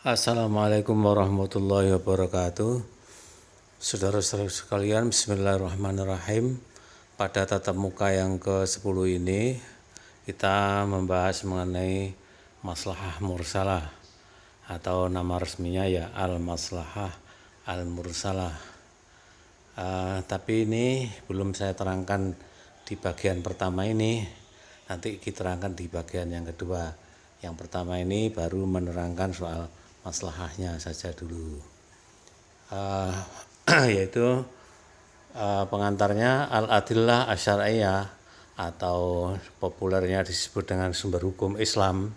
Assalamualaikum warahmatullahi wabarakatuh. Saudara-saudara sekalian, bismillahirrahmanirrahim. Pada tatap muka yang ke-10 ini kita membahas mengenai maslahah mursalah atau nama resminya ya al-maslahah al-mursalah. Tapi ini belum saya terangkan di bagian pertama ini, nanti kita terangkan di bagian yang kedua. Yang pertama ini baru menerangkan soal maslahahnya saja dulu, yaitu pengantarnya al-adillah asyariyah atau populernya disebut dengan sumber hukum Islam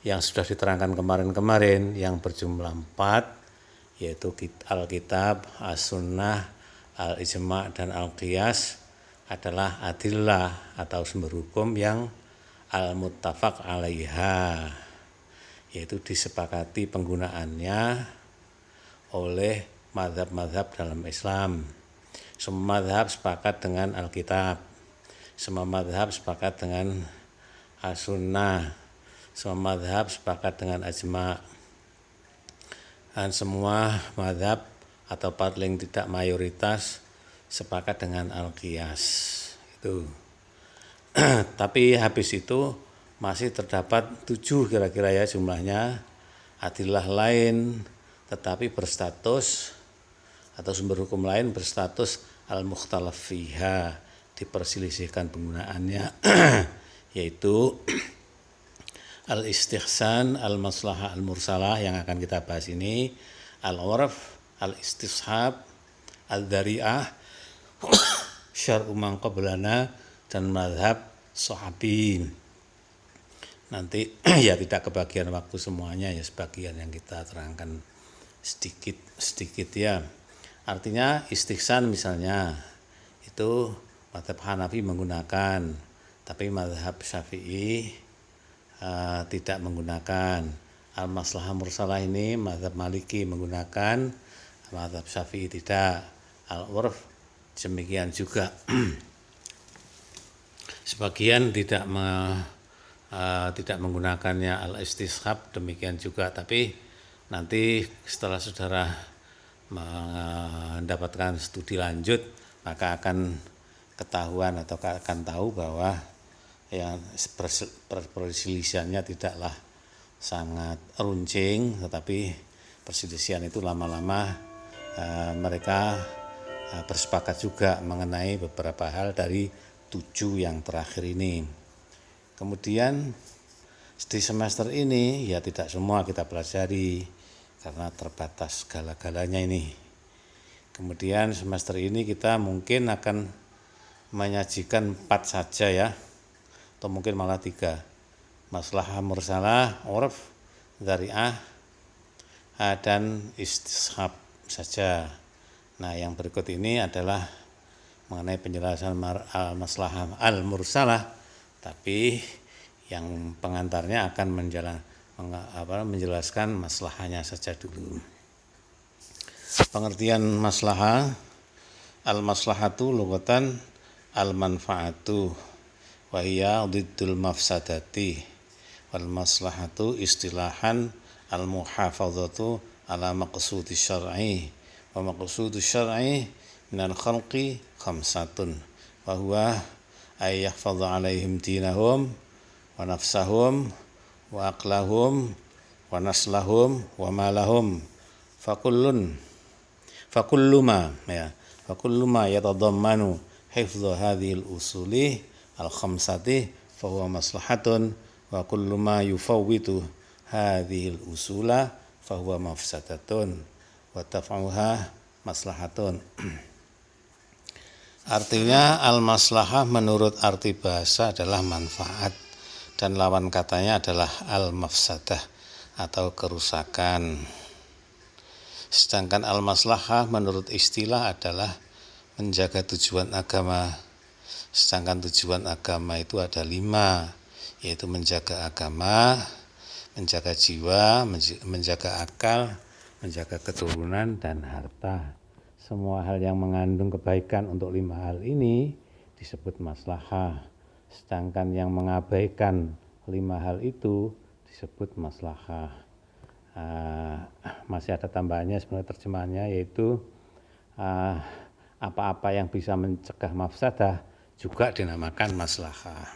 yang sudah diterangkan kemarin-kemarin, yang berjumlah 4, yaitu Alkitab, As-Sunnah, Al-Ijma' dan Al-Qiyas adalah adillah atau sumber hukum yang al-muttafaq alaiha, yaitu disepakati penggunaannya oleh mazhab-mazhab dalam Islam. Semua mazhab sepakat dengan Alkitab, semua mazhab sepakat dengan As-Sunnah, semua mazhab sepakat dengan Ijma', dan semua mazhab atau paling tidak mayoritas sepakat dengan Al-Qiyas. Itu. Tapi habis itu masih terdapat 7 kira-kira ya jumlahnya adillah lain, tetapi berstatus atau sumber hukum lain berstatus al-mukhtalaf fiha, diperselisihkan penggunaannya, yaitu al-istihsan, al-maslahah al-mursalah yang akan kita bahas ini, al-urf, al-istishab, al-dhari'ah, syar'u man qablana, dan madhab sahabi. Nanti ya tidak kebagian waktu semuanya, ya sebagian yang kita terangkan sedikit ya. Artinya istihsan misalnya itu madhab Hanafi menggunakan, tapi madhab Syafi'i tidak menggunakan. Al-maslahah mursalah ini madhab Maliki menggunakan, madhab Syafi'i tidak. Al-urf demikian juga. Sebagian tidak menggunakannya al-istishab, demikian juga. Tapi nanti setelah saudara mendapatkan studi lanjut, maka akan ketahuan atau akan tahu bahwa yang perselisihannya tidaklah sangat runcing, tetapi perselisihan itu lama-lama mereka bersepakat juga mengenai beberapa hal dari 7 yang terakhir ini. Kemudian di semester ini ya tidak semua kita pelajari karena terbatas segala-galanya ini. Kemudian semester ini kita mungkin akan menyajikan 4 saja ya, atau mungkin malah 3. Maslahah mursalah, urf, dhari'ah, dan istishab saja. Nah, yang berikut ini adalah mengenai penjelasan al-maslahah al-mursalah, tapi yang pengantarnya akan menjelaskan maslahahnya saja dulu. Pengertian maslahah: al-maslahatu lughatan al-manfaatu wa hiya diddul mafsadati, wal maslahatu istilahan al-muhafadzatu ala maqsudi syar'i, wa maqsudu syar'i minal khalqi khamsatun wa huwa ay yahfadha alaihim dinahum wa nafsahum wa aqlahum wa naslahum wa malahum fakulluma yatadammanu hifdha hadhil usuli al khamsati fa huwa maslahatun wa kulluma yufawwitu hadhil usula fa huwa mafsadatun wa taf'uha maslahatun. Artinya al-maslahah menurut arti bahasa adalah manfaat, dan lawan katanya adalah al-mafsadah atau kerusakan. Sedangkan al-maslahah menurut istilah adalah menjaga tujuan agama. Sedangkan tujuan agama itu ada 5, yaitu menjaga agama, menjaga jiwa, menjaga akal, menjaga keturunan, dan harta. Semua hal yang mengandung kebaikan untuk 5 hal ini disebut maslahah. Sedangkan yang mengabaikan 5 hal itu disebut maslahah. Masih ada tambahannya, sebenarnya terjemahannya yaitu apa-apa yang bisa mencegah mafsadah juga dinamakan maslahah.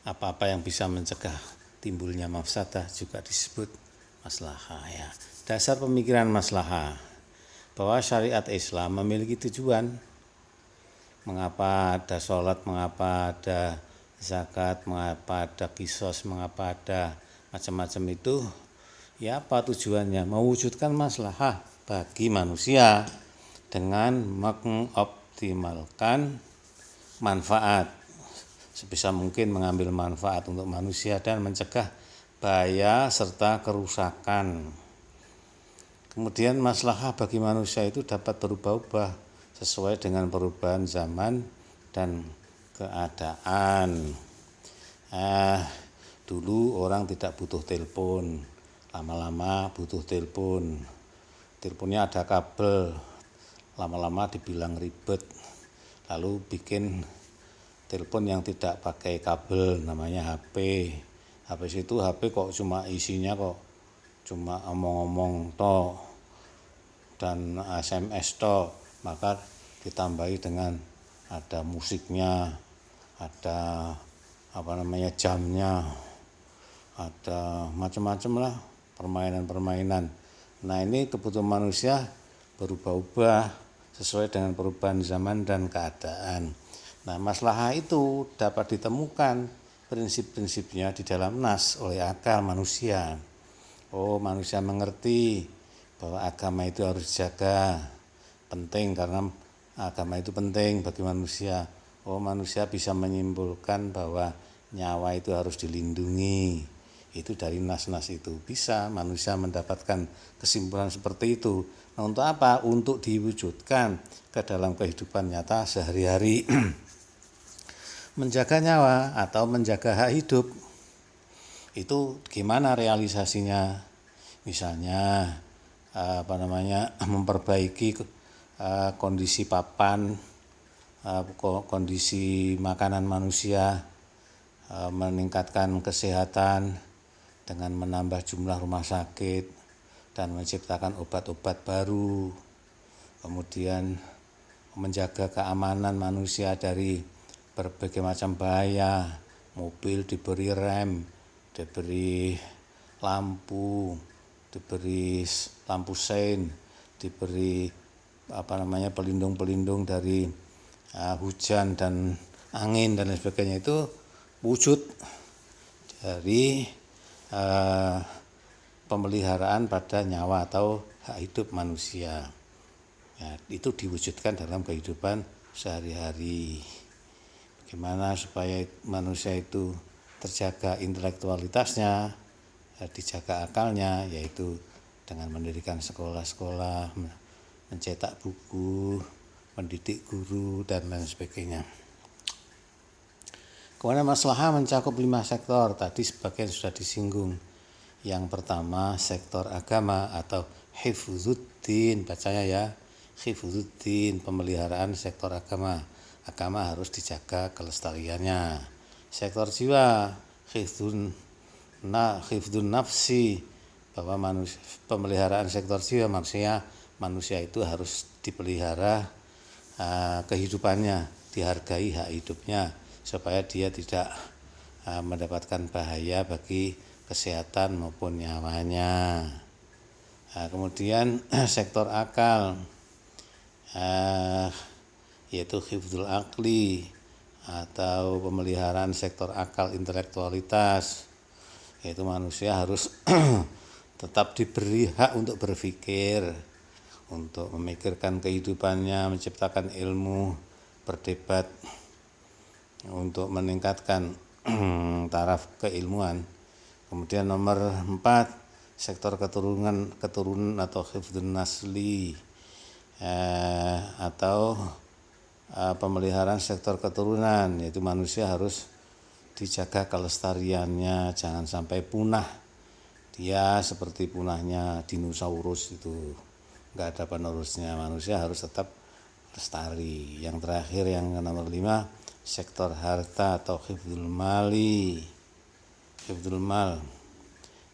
Apa-apa yang bisa mencegah timbulnya mafsadah juga disebut maslahah ya. Dasar pemikiran maslahah bahwa syariat Islam memiliki tujuan. Mengapa ada sholat, mengapa ada zakat, mengapa ada kisos, mengapa ada macam-macam itu. Ya apa tujuannya? Mewujudkan maslahah bagi manusia dengan mengoptimalkan manfaat. Sebisa mungkin mengambil manfaat untuk manusia dan mencegah bahaya serta kerusakan. Kemudian maslahah bagi manusia itu dapat berubah-ubah sesuai dengan perubahan zaman dan keadaan. Dulu orang tidak butuh telepon, lama-lama butuh telepon. Teleponnya ada kabel, lama-lama dibilang ribet. Lalu bikin telepon yang tidak pakai kabel, namanya HP. Habis itu HP kok cuma isinya kok cuma omong-omong toh dan SMS toh, maka ditambahi dengan ada musiknya, ada jamnya, ada macam-macam lah permainan-permainan. Nah ini kebutuhan manusia berubah-ubah sesuai dengan perubahan zaman dan keadaan. Nah maslahah itu dapat ditemukan prinsip-prinsipnya di dalam nas oleh akal manusia. Manusia mengerti bahwa agama itu harus dijaga, penting karena agama itu penting bagi manusia. Manusia bisa menyimpulkan bahwa nyawa itu harus dilindungi. Itu dari nas-nas itu bisa manusia mendapatkan kesimpulan seperti itu. Nah, untuk apa? Untuk diwujudkan ke dalam kehidupan nyata sehari-hari. Menjaga nyawa atau menjaga hak hidup itu gimana realisasinya? Misalnya memperbaiki kondisi papan, kondisi makanan manusia, meningkatkan kesehatan dengan menambah jumlah rumah sakit dan menciptakan obat-obat baru. Kemudian menjaga keamanan manusia dari berbagai macam bahaya, mobil diberi rem, diberi lampu, diberi lampu sein, diberi pelindung-pelindung dari hujan dan angin dan lain sebagainya. Itu wujud dari pemeliharaan pada nyawa atau hak hidup manusia. Ya, itu diwujudkan dalam kehidupan sehari-hari. Bagaimana supaya manusia itu terjaga intelektualitasnya, dijaga akalnya, yaitu dengan mendirikan sekolah-sekolah, mencetak buku, mendidik guru, dan lain sebagainya. Kemudian maslahah mencakup 5 sektor, tadi sebagian sudah disinggung. Yang pertama sektor agama atau hifdzuddin, bacanya ya, hifdzuddin, pemeliharaan sektor agama. Agama harus dijaga kelestariannya. Sektor jiwa, hifdzun nafsi, bahwa pemeliharaan sektor jiwa manusia itu harus dipelihara kehidupannya, dihargai hak hidupnya supaya dia tidak mendapatkan bahaya bagi kesehatan maupun nyawanya. Kemudian sektor akal, yaitu hifdzul akli atau pemeliharaan sektor akal intelektualitas, yaitu manusia harus tetap diberi hak untuk berpikir, untuk memikirkan kehidupannya, menciptakan ilmu, berdebat, untuk meningkatkan taraf keilmuan. Kemudian nomor 4 sektor keturunan atau hifdzun nasli, atau pemeliharaan sektor keturunan, yaitu manusia harus dijaga kelestariannya, jangan sampai punah. Dia seperti punahnya dinosaurus, itu nggak ada penerusnya. Manusia harus tetap lestari. Yang terakhir yang nomor 5 sektor harta atau hifdzul mal,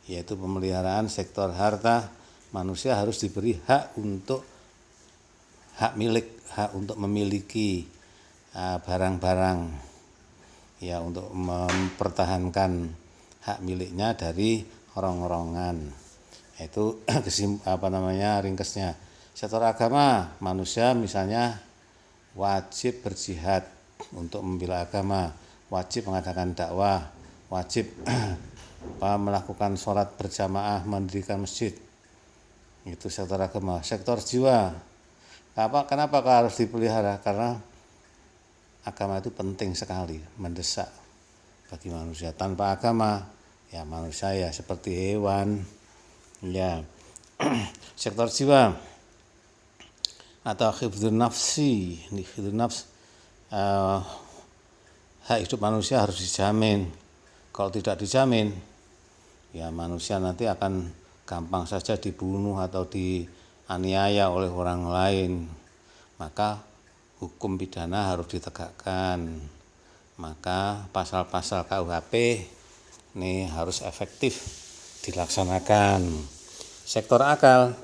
yaitu pemeliharaan sektor harta. Manusia harus diberi hak untuk memiliki barang-barang, ya, untuk mempertahankan hak miliknya dari rong-rongan. Itu ringkesnya. Sektor agama, manusia misalnya wajib berjihad untuk membela agama, wajib mengadakan dakwah, wajib melakukan sholat berjamaah, mendirikan masjid. Itu sektor agama. Sektor jiwa, kenapa harus dipelihara? Karena agama itu penting sekali, mendesak bagi manusia. Tanpa agama, ya manusia ya seperti hewan, ya. Sektor jiwa atau hifdzun nafsi, hak hidup manusia harus dijamin. Kalau tidak dijamin, ya manusia nanti akan gampang saja dibunuh atau dianiaya oleh orang lain. Maka hukum pidana harus ditegakkan. Maka pasal-pasal KUHP ini harus efektif dilaksanakan. Sektor akal,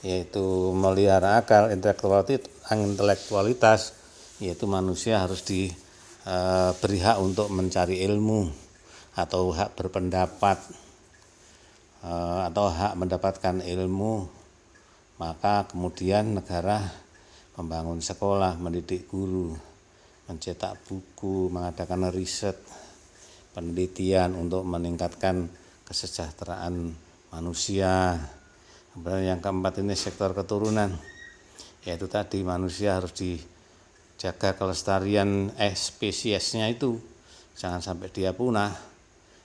yaitu melihara akal, intelektualitas, yaitu manusia harus diberi hak untuk mencari ilmu atau hak berpendapat atau hak mendapatkan ilmu. Maka kemudian negara membangun sekolah, mendidik guru, mencetak buku, mengadakan riset, penelitian untuk meningkatkan kesejahteraan manusia. Kemudian yang keempat ini sektor keturunan, yaitu tadi manusia harus dijaga kelestarian spesiesnya itu, jangan sampai dia punah.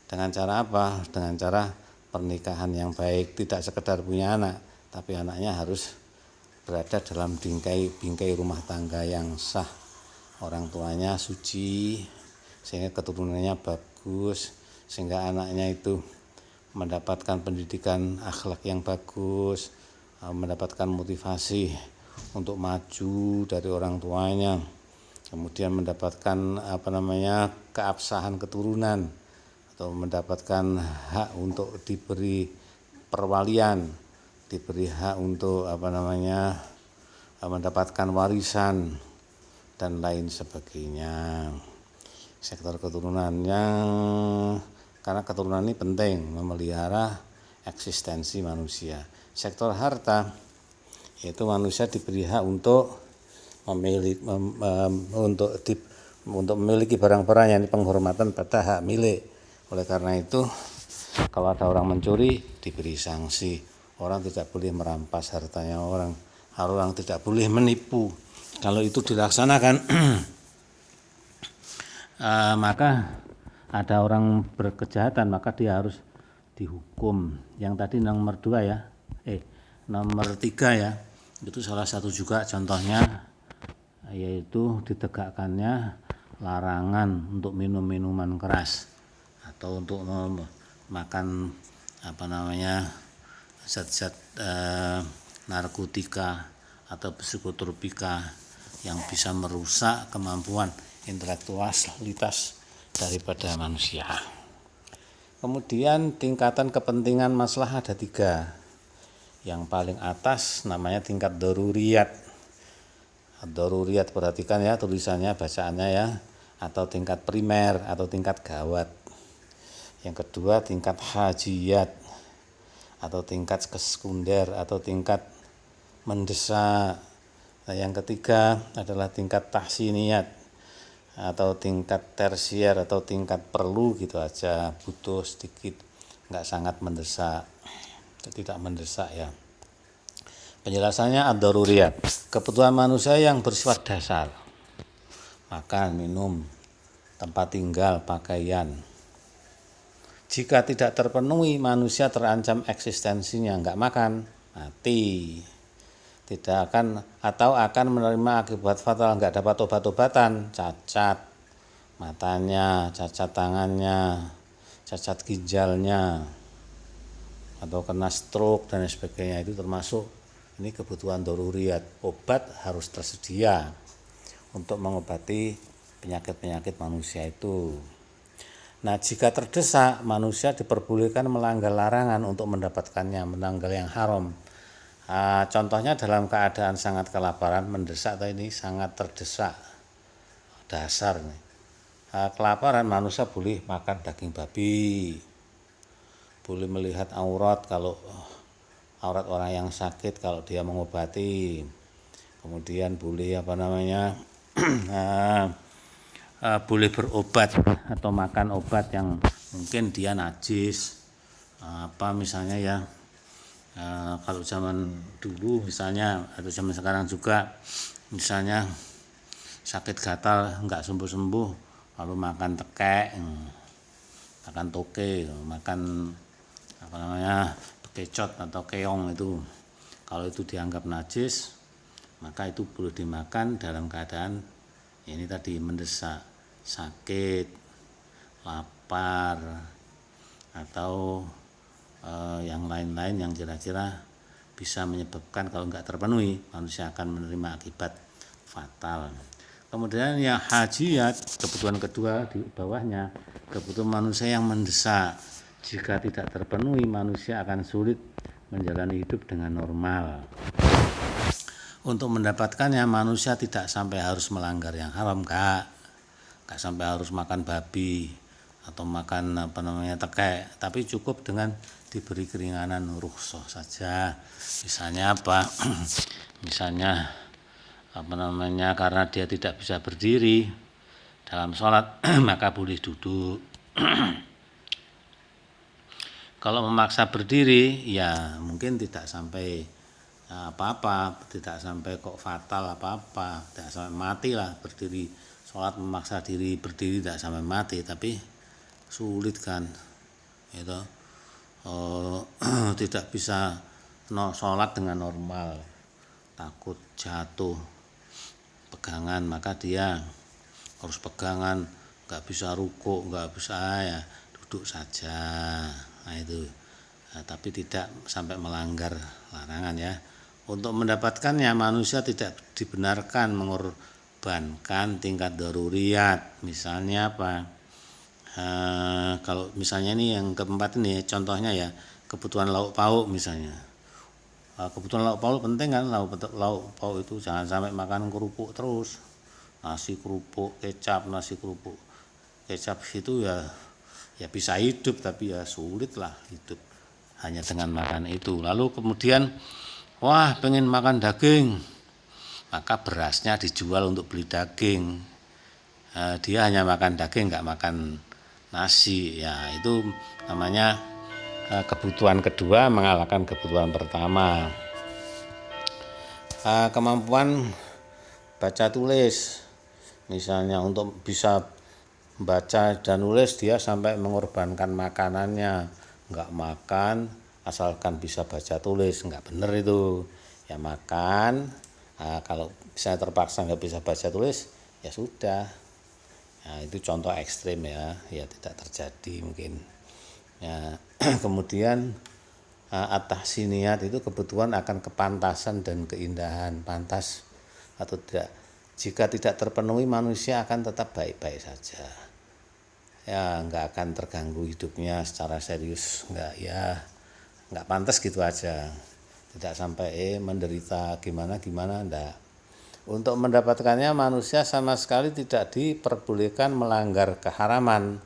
Dengan cara apa? Dengan cara pernikahan yang baik, tidak sekedar punya anak, tapi anaknya harus berada dalam bingkai rumah tangga yang sah, orang tuanya suci, sehingga keturunannya bagus, sehingga anaknya itu mendapatkan pendidikan akhlak yang bagus, mendapatkan motivasi untuk maju dari orang tuanya, kemudian mendapatkan keabsahan keturunan, atau mendapatkan hak untuk diberi perwalian, diberi hak untuk mendapatkan warisan dan lain sebagainya. Sektor keturunannya, karena keturunan ini penting memelihara eksistensi manusia. Sektor harta, yaitu manusia diberi hak untuk memiliki barang-barang yang penghormatan pada hak milik. Oleh karena itu, kalau ada orang mencuri, diberi sanksi. Orang tidak boleh merampas hartanya orang tidak boleh menipu. Kalau itu dilaksanakan, maka ada orang berkejahatan, maka dia harus dihukum. Yang tadi nomor 2 ya, nomor 3 ya, itu salah satu juga contohnya, yaitu ditegakkannya larangan untuk minum minuman keras atau untuk makan zat-zat narkotika atau psikotropika yang bisa merusak kemampuan intelektualitas daripada manusia. Kemudian tingkatan kepentingan maslahat ada 3. Yang paling atas namanya tingkat daruriyat. Daruriyat, perhatikan ya tulisannya, bacaannya ya, atau tingkat primer atau tingkat gawat. Yang kedua tingkat hajiyat atau tingkat sekunder atau tingkat mendesak. Nah, yang ketiga adalah tingkat tahsiniyat atau tingkat tersier atau tingkat perlu gitu aja, butuh sedikit, enggak sangat mendesak, tidak mendesak ya. Penjelasannya ad-daruriyat, kebutuhan manusia yang bersifat dasar, makan, minum, tempat tinggal, pakaian. Jika tidak terpenuhi, manusia terancam eksistensinya, enggak makan, mati. Tidak akan menerima akibat fatal, enggak dapat obat-obatan, cacat matanya, cacat tangannya, cacat ginjalnya, atau kena stroke dan sebagainya. Itu termasuk ini kebutuhan daruriyat. Obat harus tersedia untuk mengobati penyakit-penyakit manusia itu. Nah, jika terdesak, manusia diperbolehkan melanggar larangan untuk mendapatkannya, melanggar yang haram. Contohnya dalam keadaan sangat kelaparan, mendesak atau ini sangat terdesak, dasar nih. Kelaparan, manusia boleh makan daging babi, boleh melihat aurat kalau aurat orang yang sakit kalau dia mengobati, kemudian boleh boleh berobat atau makan obat yang mungkin dia najis, misalnya ya. Kalau zaman dulu misalnya atau zaman sekarang juga, misalnya sakit gatal nggak sembuh-sembuh lalu makan tekek, makan toke, makan bekecot atau keong, itu kalau itu dianggap najis maka itu boleh dimakan dalam keadaan ini tadi mendesak, sakit, lapar, atau yang lain-lain yang kira-kira bisa menyebabkan kalau nggak terpenuhi manusia akan menerima akibat fatal. Kemudian yang hajiyat, kebutuhan kedua di bawahnya, kebutuhan manusia yang mendesak. Jika tidak terpenuhi, manusia akan sulit menjalani hidup dengan normal. Untuk mendapatkannya, manusia tidak sampai harus melanggar yang haram, nggak sampai harus makan babi atau makan tekek, tapi cukup dengan diberi keringanan rukhsah saja. Misalnya misalnya karena dia tidak bisa berdiri dalam sholat maka boleh duduk. Kalau memaksa berdiri ya mungkin tidak sampai apa-apa, tidak sampai kok fatal apa-apa, tidak sampai mati lah berdiri sholat, memaksa diri berdiri tidak sampai mati, tapi sulit kan itu. Tidak bisa sholat dengan normal, takut jatuh pegangan, maka dia harus pegangan, nggak bisa rukuk, nggak bisa ya duduk saja. Nah itu, tapi tidak sampai melanggar larangan ya. Untuk mendapatkannya manusia tidak dibenarkan mengorbankan tingkat daruriyat. Misalnya apa? Kalau misalnya ini yang keempat ini contohnya ya, kebutuhan lauk pauk misalnya. Kebutuhan lauk pauk penting kan, lauk pauk itu jangan sampai makan kerupuk terus, nasi kerupuk kecap, kecap itu ya bisa hidup, tapi ya sulit lah hidup hanya dengan makan itu. Lalu kemudian pengen makan daging, maka berasnya dijual untuk beli daging. Dia hanya makan daging, nggak makan nasi, ya itu namanya kebutuhan kedua mengalahkan kebutuhan pertama. Kemampuan baca tulis, misalnya untuk bisa baca dan nulis dia sampai mengorbankan makanannya, nggak makan asalkan bisa baca tulis, nggak bener itu ya. Makan, kalau misalnya terpaksa nggak bisa baca tulis ya sudah. Nah, itu contoh ekstrim ya tidak terjadi mungkin ya. Kemudian at-tahsiniyat itu kebutuhan akan kepantasan dan keindahan, pantas atau tidak. Jika tidak terpenuhi manusia akan tetap baik-baik saja ya, nggak akan terganggu hidupnya secara serius, nggak pantas gitu aja, tidak sampai menderita gimana enggak. Untuk mendapatkannya manusia sama sekali tidak diperbolehkan melanggar keharaman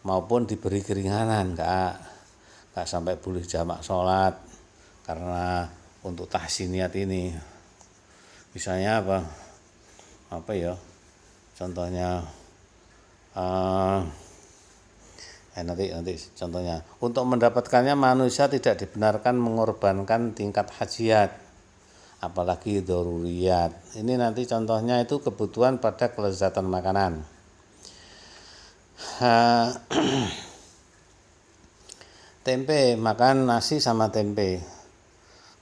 maupun diberi keringanan, enggak sampai boleh jamak sholat karena untuk tahsiniyat ini. Misalnya apa ya contohnya, nanti contohnya, untuk mendapatkannya manusia tidak dibenarkan mengorbankan tingkat hajiyat apalagi daruriyat. Ini nanti contohnya itu kebutuhan pada kelezatan makanan. Tempe, makan nasi sama tempe,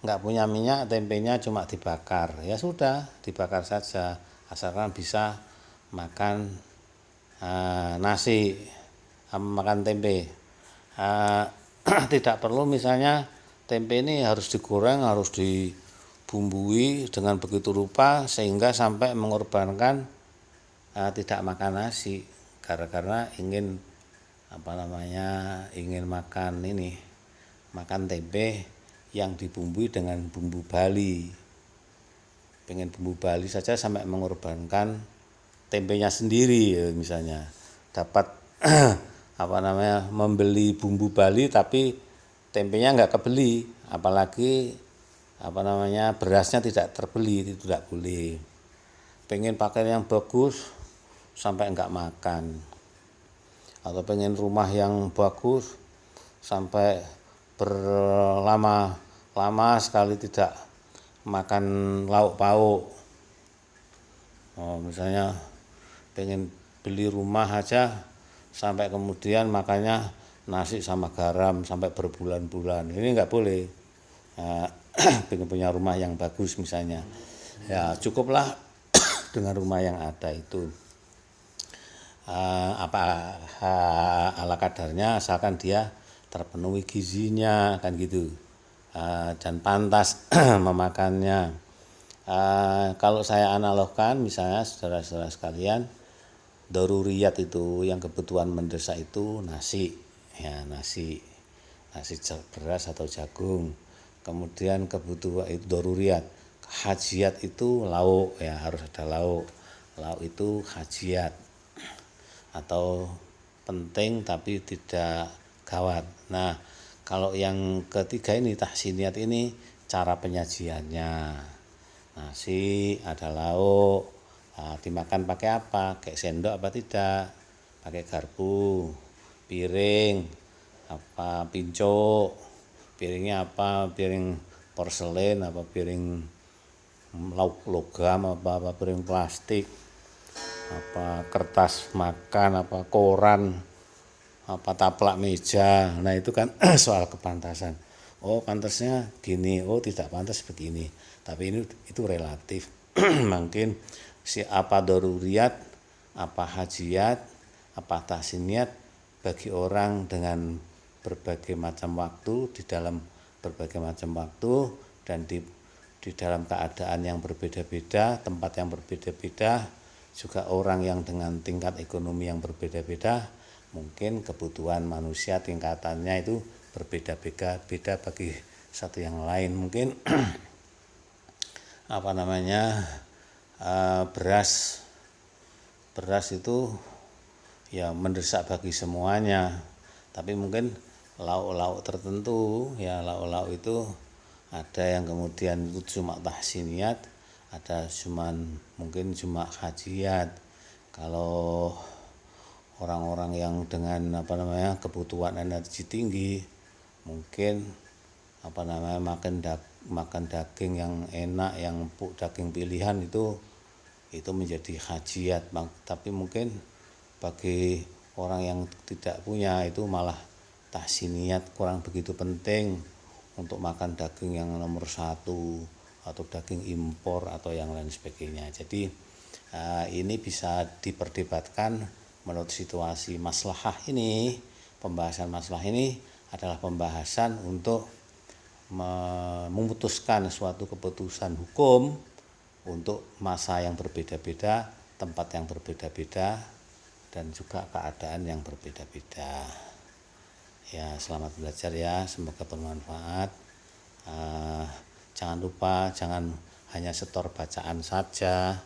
nggak punya minyak, tempenya cuma dibakar, ya sudah dibakar saja asalkan bisa makan nasi, makan tempe. Tidak perlu misalnya tempe ini harus digoreng, harus dibumbui dengan begitu rupa sehingga sampai mengorbankan tidak makan nasi karena ingin ingin makan tempe yang dibumbui dengan bumbu Bali. Pengen bumbu Bali saja sampai mengorbankan tempenya sendiri ya, misalnya dapat membeli bumbu Bali tapi tempenya nggak kebeli, apalagi berasnya tidak terbeli, itu tidak boleh. Pengen pakaian yang bagus sampai nggak makan, atau pengen rumah yang bagus sampai berlama-lama sekali tidak makan lauk pauk. Misalnya pengen beli rumah aja sampai kemudian makannya nasi sama garam sampai berbulan-bulan, ini nggak boleh. Pengen punya rumah yang bagus misalnya, ya cukuplah dengan rumah yang ada itu. Ala kadarnya, asalkan dia terpenuhi gizinya kan gitu, dan pantas memakannya. Kalau saya analogkan, misalnya saudara-saudara sekalian, daruriyat itu yang kebutuhan mendesak itu nasi beras atau jagung. Kemudian kebutuhan itu daruriyat. Hajiat itu lauk, ya harus ada lauk itu hajiat atau penting tapi tidak gawat. Nah, kalau yang ketiga ini tahsiniyat, ini cara penyajiannya. Nasi, ada lauk, dimakan pakai apa? Kayak sendok apa tidak? Pakai garpu, piring, pincuk, piringnya apa? Piring porselen apa piring logam apa piring plastik, kertas makan, koran, taplak meja. Nah itu kan soal kepantasan. Pantasnya gini, tidak pantas begini. Tapi itu relatif. Mungkin apa daruriyat, apa hajiat, apa tahsiniyat bagi orang dengan berbagai macam waktu, di dalam berbagai macam waktu, dan di dalam keadaan yang berbeda-beda, tempat yang berbeda-beda, juga orang yang dengan tingkat ekonomi yang berbeda-beda, mungkin kebutuhan manusia tingkatannya itu berbeda-beda bagi satu yang lain. Mungkin beras itu ya mendesak bagi semuanya, tapi mungkin lauk-lauk tertentu, ya lauk-lauk itu ada yang kemudian itu cuma tahsiniyat, ada mungkin cuma hajiat. Kalau orang-orang yang dengan kebutuhan energi tinggi, mungkin makan daging yang enak, yang empuk, daging pilihan itu menjadi hajiat. Tapi mungkin bagi orang yang tidak punya itu malah tahsiniyat, kurang begitu penting untuk makan daging yang nomor 1 atau daging impor atau yang lain sebagainya. Jadi ini bisa diperdebatkan menurut situasi maslahah ini. Pembahasan maslahah ini adalah pembahasan untuk memutuskan suatu keputusan hukum untuk masa yang berbeda-beda, tempat yang berbeda-beda, dan juga keadaan yang berbeda-beda. Ya, selamat belajar ya, semoga bermanfaat. Jangan lupa, jangan hanya setor bacaan saja,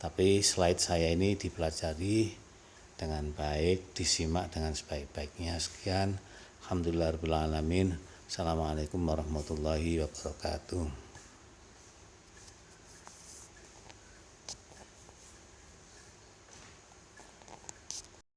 tapi slide saya ini dipelajari dengan baik, disimak dengan sebaik-baiknya. Sekian, alhamdulillahirabbil alamin. Assalamualaikum warahmatullahi wabarakatuh.